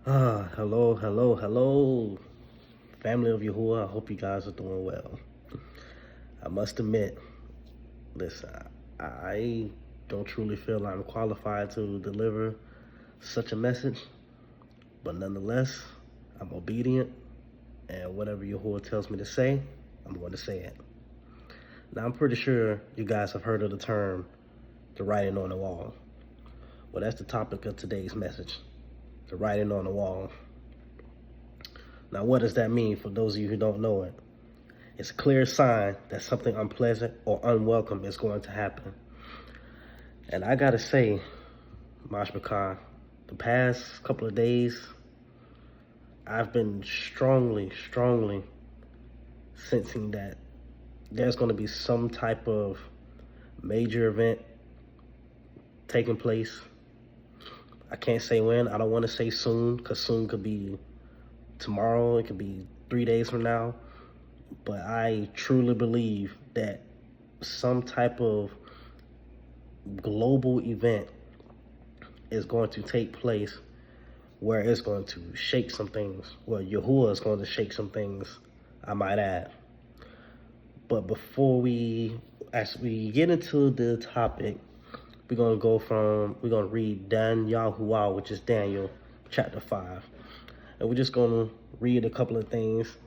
Hello, family of Yahuwah. I hope you guys are doing well. I must admit, listen, I don't truly feel I'm qualified to deliver such a message, but nonetheless, I'm obedient, and whatever Yahuwah tells me to say, I'm going to say it. Now, I'm pretty sure you guys have heard of the term, the writing on the wall. Well, that's the topic of today's message, the writing on the wall. Now, what does that mean for those of you who don't know it? It's a clear sign that something unpleasant or unwelcome is going to happen. And I gotta say, Mashbakar, the past couple of days, I've been strongly sensing that there's gonna be some type of major event taking place. I can't say when. I don't want to say soon, because soon could be tomorrow, it could be 3 days from now. But I truly believe that some type of global event is going to take place where it's going to shake some things. Well, Yahuwah is going to shake some things, I might add. But as we get into the topic, we're going to read Dan Yahuwah, which is Daniel chapter 5. And we're just going to read a couple of things.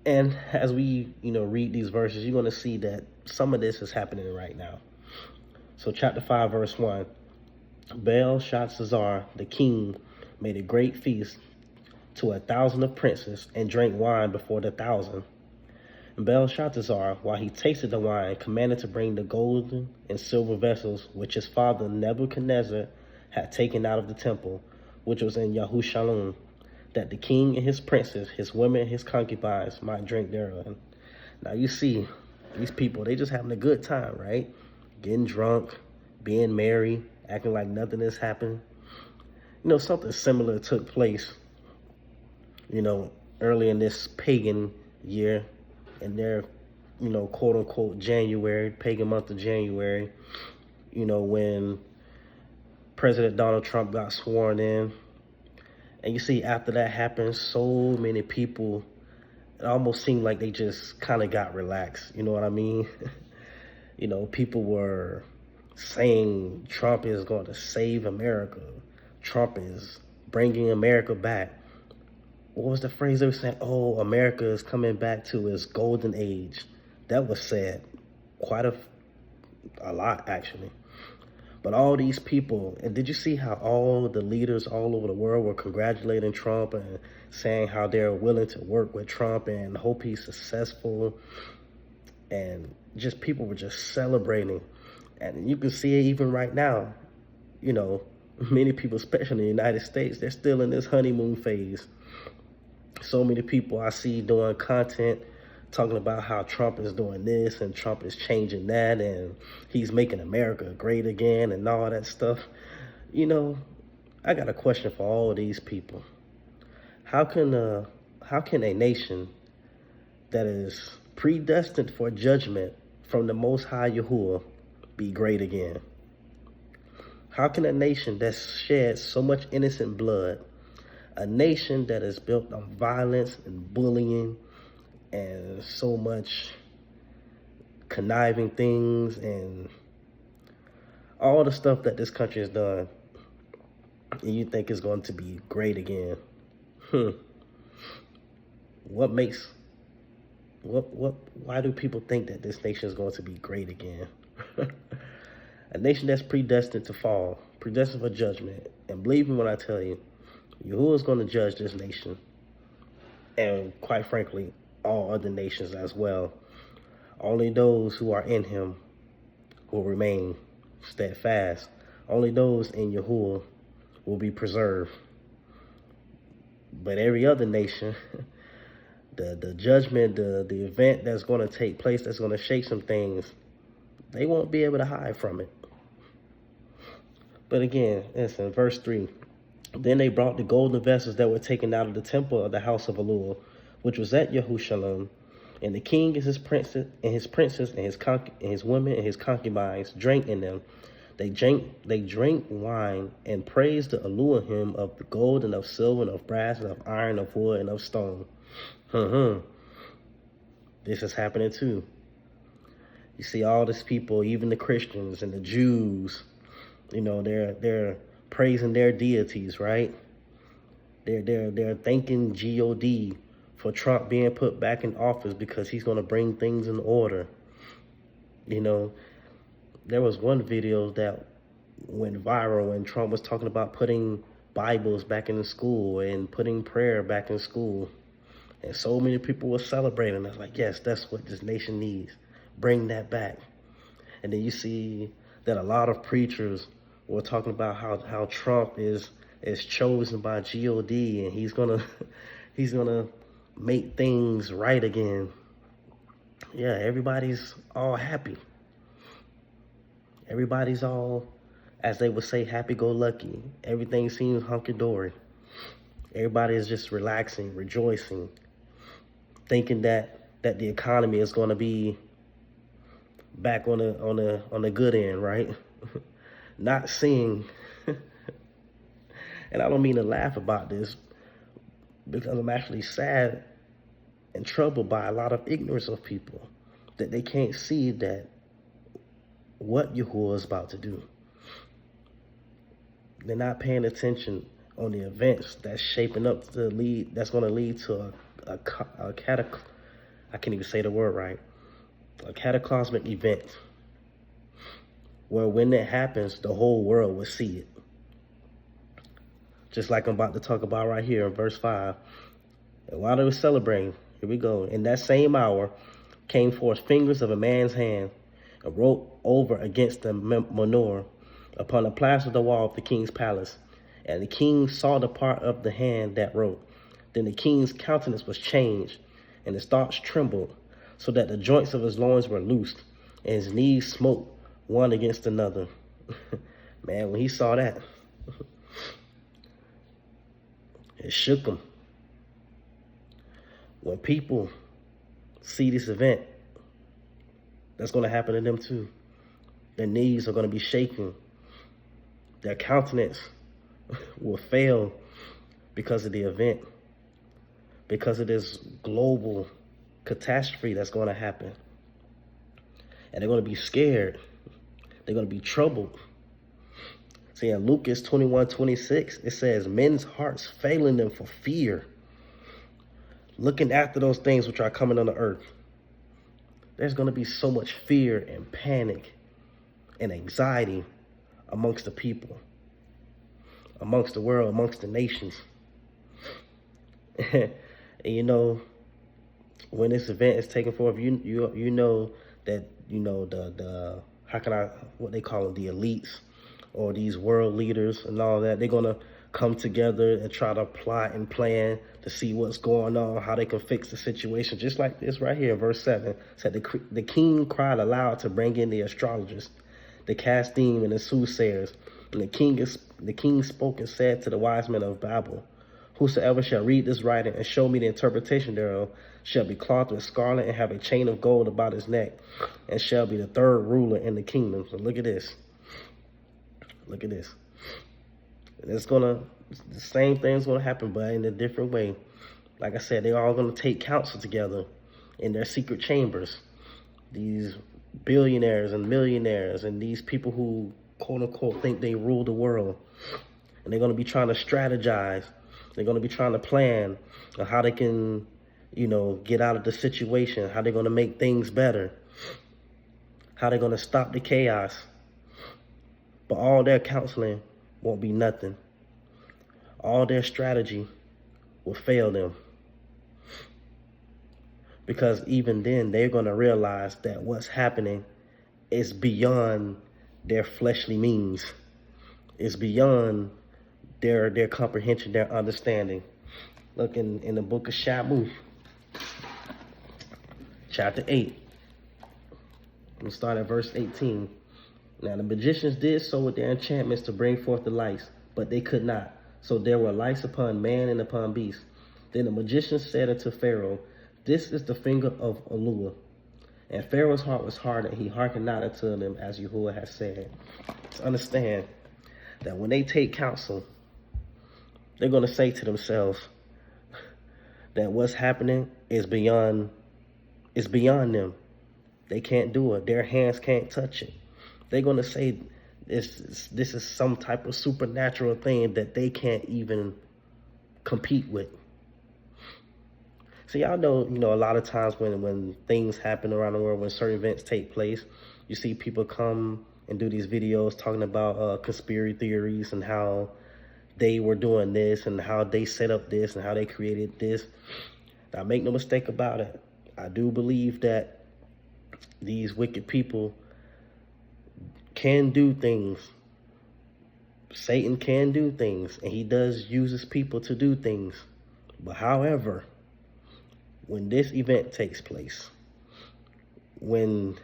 And as we, read these verses, you're going to see that some of this is happening right now. So chapter 5, verse 1, Belshazzar, the king, made a great feast to 1,000 of princes and drank wine before the 1,000. And Belshazzar, while he tasted the wine, commanded to bring the golden and silver vessels which his father Nebuchadnezzar had taken out of the temple, which was in Yahushalom, that the king and his princes, his women, and his concubines might drink thereof. Now you see, these people, they just having a good time, right? Getting drunk, being merry, acting like nothing has happened. Something similar took place, early in this pagan year, in their, quote unquote January, pagan month of January, when President Donald Trump got sworn in. And you see, after that happened, so many people, it almost seemed like they just kind of got relaxed. You know what I mean? People were saying Trump is going to save America. Trump is bringing America back. What was the phrase they were saying? Oh, America is coming back to its golden age. That was said quite a lot, actually. But all these people, and did you see how all the leaders all over the world were congratulating Trump and saying how they're willing to work with Trump and hope he's successful? And just people were just celebrating. And you can see it even right now. Many people, especially in the United States, they're still in this honeymoon phase. So many people I see doing content talking about how Trump is doing this and Trump is changing that and he's making America great again and all that stuff. I got a question for all of these people. How can a nation that is predestined for judgment from the Most High Yahuwah be great again? How can a nation that sheds so much innocent blood, a nation that is built on violence and bullying and so much conniving things and all the stuff that this country has done, and you think it's going to be great again? Why do people think that this nation is going to be great again? A nation that's predestined to fall, predestined for judgment. And believe me when I tell you, Yahuwah is going to judge this nation, and quite frankly, all other nations as well. Only those who are in him will remain steadfast. Only those in Yahuwah will be preserved. But every other nation, the judgment, the event that's going to take place, that's going to shake some things, they won't be able to hide from it. But again, listen, verse 3. Then they brought the golden vessels that were taken out of the temple of the house of Elul, which was at Yahushalom, and the king and his princes and his women and his concubines drank in them. They drink wine and praise the Elohim of the gold and of silver and of brass and of iron, of wood and of stone. This is happening too. You see all these people, even the Christians and the Jews, you know, they're praising their deities, right? They're thanking God for Trump being put back in office because he's going to bring things in order. You know, there was one video that went viral when Trump was talking about putting Bibles back in the school and putting prayer back in school. And so many people were celebrating. I was like, yes, that's what this nation needs. Bring that back. And then you see that a lot of preachers were talking about how Trump is chosen by God and he's gonna make things right again. Yeah, everybody's all happy. Everybody's all, as they would say, happy-go-lucky. Everything seems hunky-dory. Everybody is just relaxing, rejoicing, thinking that the economy is going to be back on the good end, right? Not seeing, and I don't mean to laugh about this, because I'm actually sad and troubled by a lot of ignorance of people, that they can't see that what Yahuwah is about to do. They're not paying attention on the events that's shaping up to lead, that's going to lead to a I can't even say the word right, a cataclysmic event, where when it happens, the whole world will see it. Just like I'm about to talk about right here in verse 5. And while they were celebrating, here we go, in that same hour came forth fingers of a man's hand and wrote over against the menorah upon the plaster of the wall of the king's palace. And the king saw the part of the hand that wrote. Then the king's countenance was changed, and his thoughts trembled, so that the joints of his loins were loosed, and his knees smote one against another. Man, when he saw that, it shook him. When people see this event, that's going to happen to them too. Their knees are going to be shaking. Their countenance will fail because of the event, because of this global catastrophe that's going to happen. And they're going to be scared. They're going to be troubled. See, in Lucas 21:26, it says, men's hearts failing them for fear, looking after those things which are coming on the earth. There's going to be so much fear and panic and anxiety amongst the people, amongst the world, amongst the nations. And you know, when this event is taken forth, you know that, you know, the what they call them, the elites, or these world leaders and all that, they're gonna come together and try to plot and plan to see what's going on, how they can fix the situation. Just like this right here, verse 7 said, the king cried aloud to bring in the astrologers, the Casdim and the soothsayers. And the king spoke and said to the wise men of Babel, whosoever shall read this writing and show me the interpretation thereof shall be clothed with scarlet and have a chain of gold about his neck, and shall be the third ruler in the kingdom. So look at this. Look at this. And the same thing's gonna happen, but in a different way. Like I said, they're all gonna take counsel together in their secret chambers. These billionaires and millionaires and these people who, quote unquote, think they rule the world. And they're gonna be trying to strategize. They're gonna be trying to plan on how they can, you know, get out of the situation, how they're gonna make things better, how they're gonna stop the chaos. But all their counseling won't be nothing. All their strategy will fail them. Because even then, they're going to realize that what's happening is beyond their fleshly means. It's beyond their comprehension, their understanding. Look in the book of Shamuth, chapter 8. We'll start at verse 18. Now the magicians did so with their enchantments to bring forth the lights, but they could not. So there were lights upon man and upon beast. Then the magicians said unto Pharaoh, this is the finger of Elohim. And Pharaoh's heart was hardened. He hearkened not unto them, as Yahuwah has said. To understand that when they take counsel, they're going to say to themselves that what's happening is beyond them. They can't do it. Their hands can't touch it. They're going to say this is some type of supernatural thing that they can't even compete with. So y'all know, a lot of times when things happen around the world, when certain events take place, you see people come and do these videos talking about conspiracy theories and how they were doing this and how they set up this and how they created this. Now, make no mistake about it. I do believe that these wicked people can do things. Satan can do things, and he does use his people to do things. But however, when this event takes place, when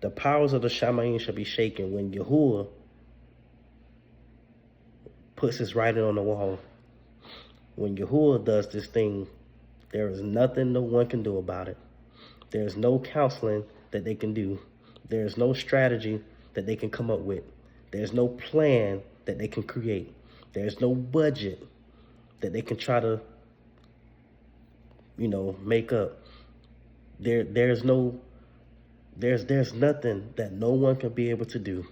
the powers of the Shamayim shall be shaken, when Yahuwah puts his writing on the wall, when Yahuwah does this thing, there is nothing no one can do about it. There's no counseling that they can do. There's no strategy that they can come up with. There's no plan that they can create. There's no budget that they can try to, make up. There's nothing that no one can be able to do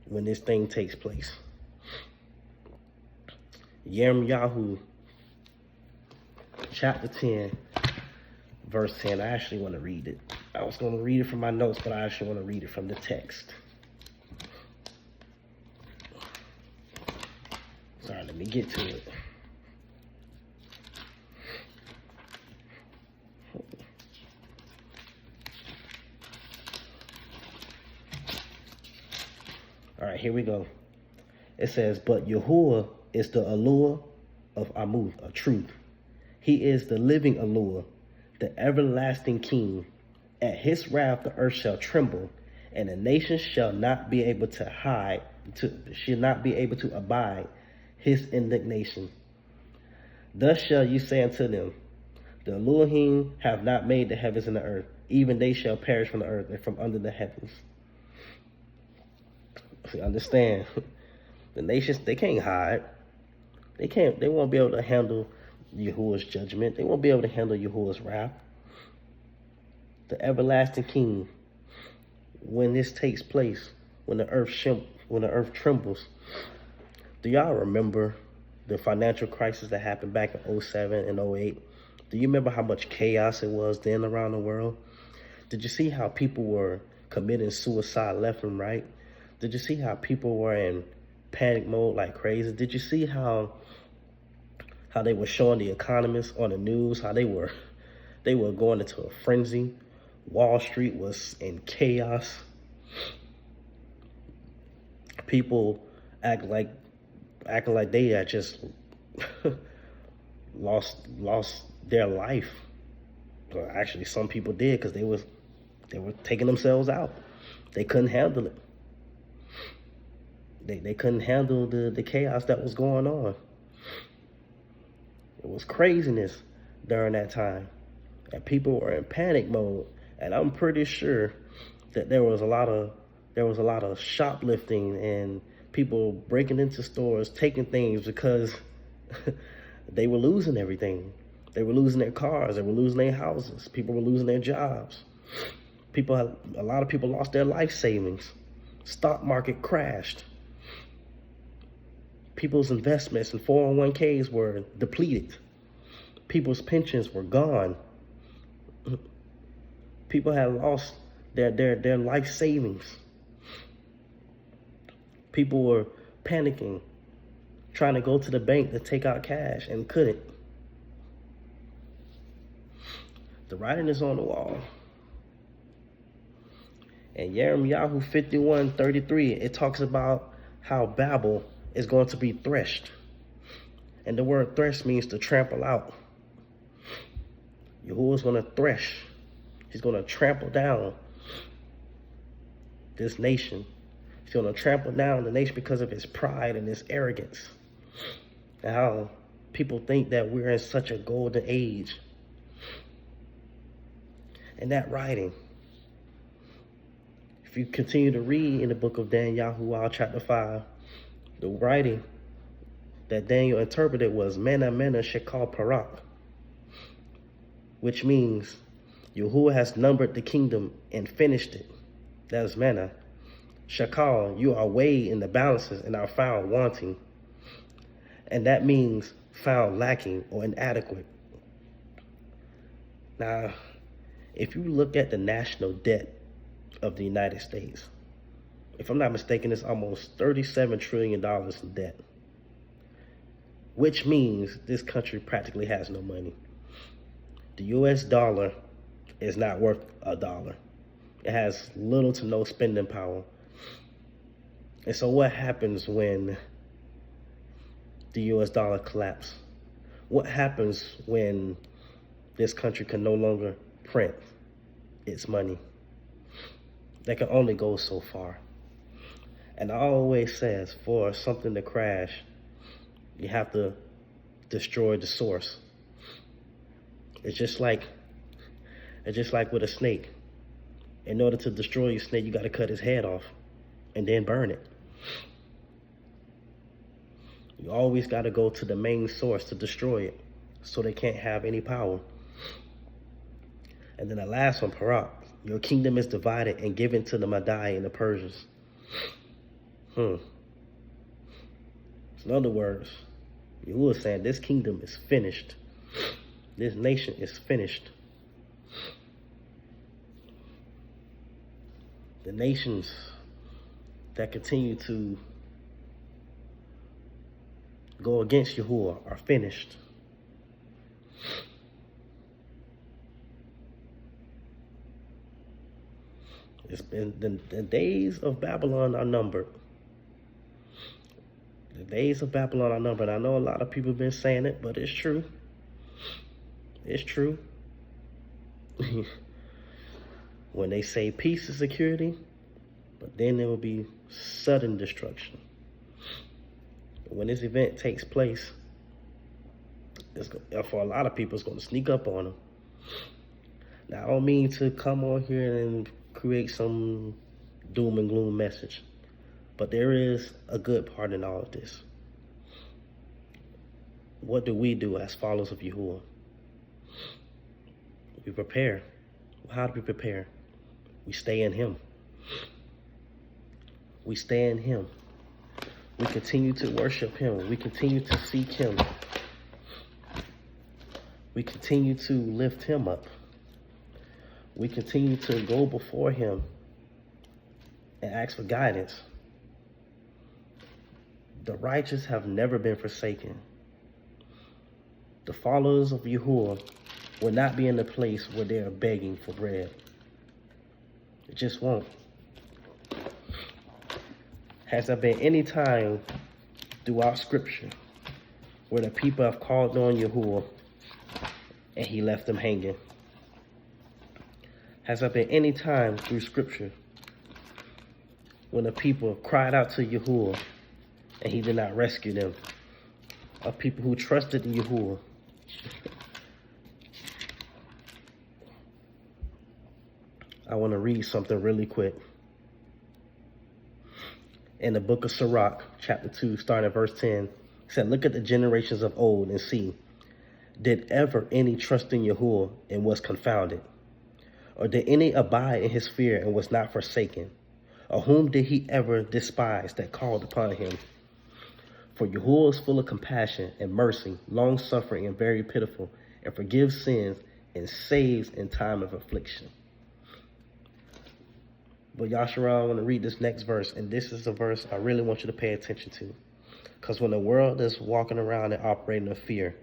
when this thing takes place. Yirmiyahu, chapter 10, verse 10. I actually want to read it. I was going to read it from my notes, but I actually want to read it from the text. Sorry, let me get to it. All right, here we go. It says, but Yahuwah is the allure of Amuth, of truth. He is the living allure, the everlasting king. At his wrath the earth shall tremble, and the nations shall not be able to abide his indignation. Thus shall you say unto them, the Elohim have not made the heavens and the earth, even they shall perish from the earth and from under the heavens. See, understand, the nations, they can't hide. They won't be able to handle Yahuwah's judgment. They won't be able to handle Yahuwah's wrath. The everlasting king, when this takes place, when the earth trembles. Do y'all remember the financial crisis that happened back in 07 and 08? Do you remember how much chaos it was then around the world? Did you see how people were committing suicide left and right? Did you see how people were in panic mode like crazy? Did you see how they were showing the economists on the news, how they were going into a frenzy? Wall Street was in chaos. People acting like they had just lost their life. Well, actually, some people did, because they were taking themselves out. They couldn't handle it. They couldn't handle the chaos that was going on. It was craziness during that time, and people were in panic mode. And I'm pretty sure that there was a lot of shoplifting and people breaking into stores, taking things because they were losing everything. They were losing their cars. They were losing their houses. People were losing their jobs. A lot of people lost their life savings. Stock market crashed. People's investments and 401ks were depleted. People's pensions were gone. People had lost their life savings. People were panicking, trying to go to the bank to take out cash and couldn't. The writing is on the wall. And Yirmiyahu 51:33, it talks about how Babel is going to be threshed. And the word thresh means to trample out. Yahuwah is going to thresh. He's going to trample down this nation. He's going to trample down the nation because of his pride and his arrogance. And how people think that we're in such a golden age. in that writing. If you continue to read in the book of Daniel, chapter 5, the writing that Daniel interpreted was Mena Mena Shekel Parak, which means Yahuwah has numbered the kingdom and finished it. That is Mena. Shekel, you are weighed in the balances and are found wanting. And that means found lacking or inadequate. Now, if you look at the national debt of the United States, if I'm not mistaken, it's almost $37 trillion in debt, which means this country practically has no money. The US dollar is not worth a dollar. It has little to no spending power. And so what happens when the US dollar collapses? What happens when this country can no longer print its money? That can only go so far. And I always says, for something to crash, you have to destroy the source. It's just like with a snake. In order to destroy your snake, you got to cut his head off and then burn it. You always got to go to the main source to destroy it, so they can't have any power. And then the last one, Parak. Your kingdom is divided and given to the Madai and the Persians. In other words, Yahuwah is saying this kingdom is finished. This nation is finished. The nations that continue to go against Yahuwah are finished. It's been the days of Babylon are numbered. The days of Babylon are numbered. I know a lot of people have been saying it, but it's true. It's true. When they say peace and security, but then there will be sudden destruction. When this event takes place, for a lot of people, it's going to sneak up on them. Now, I don't mean to come on here and create some doom and gloom message, but there is a good part in all of this. What do we do as followers of Yahuwah? We prepare. How do we prepare? We stay in Him. We stay in Him. We continue to worship Him. We continue to seek Him. We continue to lift Him up. We continue to go before Him and ask for guidance. The righteous have never been forsaken. The followers of Yahuwah will not be in a place where they are begging for bread. It just won't. Has there been any time throughout Scripture where the people have called on Yahuwah and He left them hanging? Has there been any time through Scripture when the people cried out to Yahuwah and He did not rescue them? Of people who trusted in Yahuwah. I want to read something really quick. In the book of Sirach, chapter 2, starting at verse 10, it said, look at the generations of old and see, did ever any trust in Yahuwah and was confounded? Or did any abide in His fear and was not forsaken? Or whom did He ever despise that called upon Him? For Yahuwah is full of compassion and mercy, long-suffering and very pitiful, and forgives sins and saves in time of affliction. But Yasharal, I want to read this next verse, and this is a verse I really want you to pay attention to. Because when the world is walking around and operating in fear,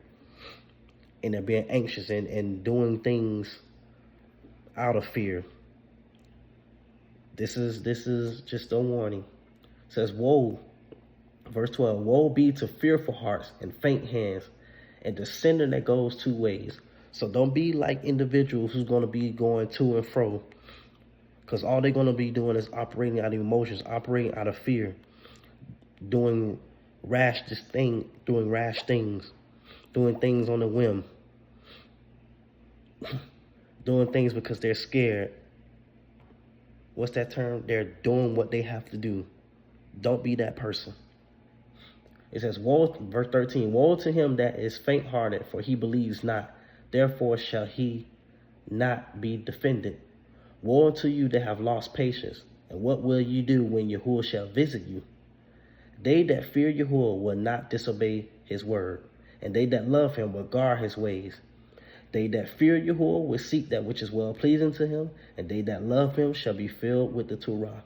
and they're being anxious and doing things out of fear, this is just a warning. It says, woe, verse 12, woe be to fearful hearts and faint hands, and the sinner that goes two ways. So don't be like individuals who's going to be going to and fro, because all they're going to be doing is operating out of emotions, operating out of fear, doing rash things, doing things on a whim, doing things because they're scared. What's that term? They're doing what they have to do. Don't be that person. It says, woe, verse 13, woe to him that is faint-hearted, for he believes not. Therefore shall he not be defended. Woe unto you that have lost patience. And what will you do when Yahuwah shall visit you? They that fear Yahuwah will not disobey his word, and they that love him will guard his ways. They that fear Yahuwah will seek that which is well-pleasing to him, and they that love him shall be filled with the Torah.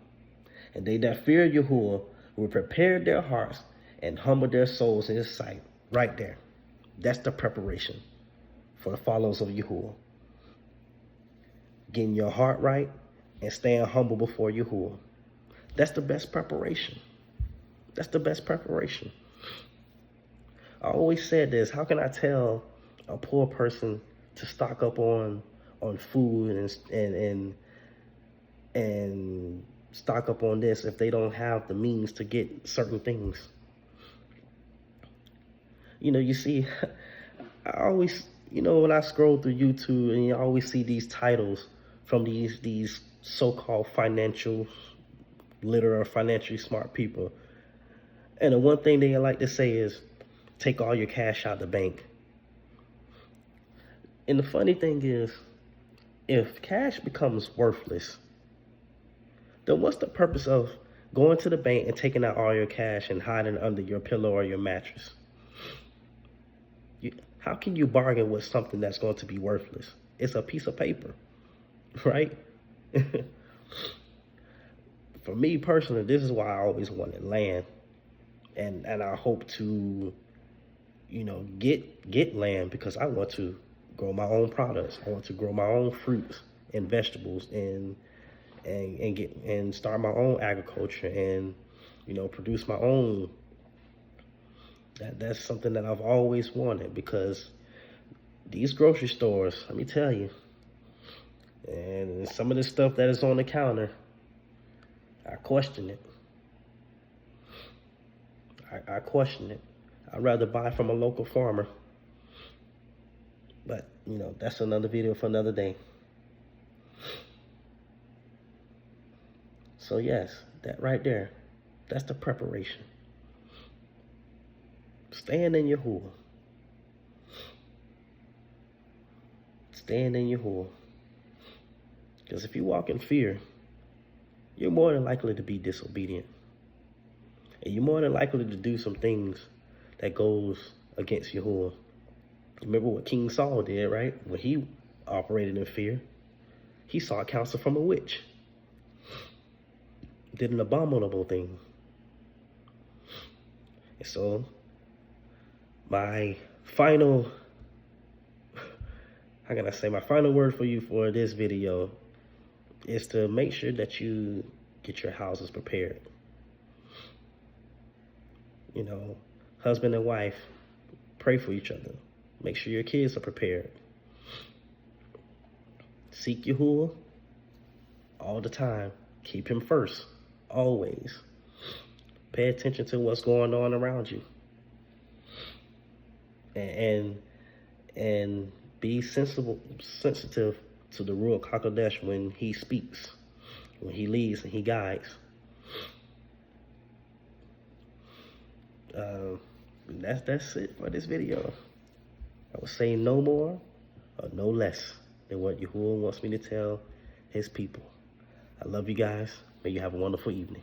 And they that fear Yahuwah will prepare their hearts and humble their souls in his sight. Right there. That's the preparation for the followers of Yahuwah. Getting your heart right and staying humble before Yahuwah. That's the best preparation. That's the best preparation. I always said this, how can I tell a poor person to stock up on food and stock up on this if they don't have the means to get certain things? You know, you see, I always, you know, when I scroll through YouTube and you always see these titles from these so-called financial literate or financially smart people. And the one thing they like to say is, take all your cash out of the bank. And the funny thing is, if cash becomes worthless, then what's the purpose of going to the bank and taking out all your cash and hiding under your pillow or your mattress? How can you bargain with something that's going to be worthless? It's a piece of paper, right? For me personally, this is why I always wanted land. And I hope to, you know, get land because I want to grow my own products. I want to grow my own fruits and vegetables and start my own agriculture and, you know, produce my own. That's something that I've always wanted, because these grocery stores, let me tell you, and some of the stuff that is on the counter, I question it. I question it. I'd rather buy from a local farmer. But, you know, that's another video for another day. So yes, that right there, that's the preparation. Stand in Yahuwah. Stand in Yahuwah. Because if you walk in fear, you're more than likely to be disobedient. And you're more than likely to do some things that goes against Yahuwah. Remember what King Saul did, right? When he operated in fear, he sought counsel from a witch. Did an abominable thing. And so, my final, how can I say, my final word for you for this video is to make sure that you get your houses prepared. You know, husband and wife, pray for each other. Make sure your kids are prepared. Seek Yahuwah all the time. Keep him first, always. Pay attention to what's going on around you. And be sensitive to the Ruach HaKodesh when he speaks, when he leads and he guides. That's it for this video. I will say no more or no less than what Yahuwah wants me to tell his people. I love you guys. May you have a wonderful evening.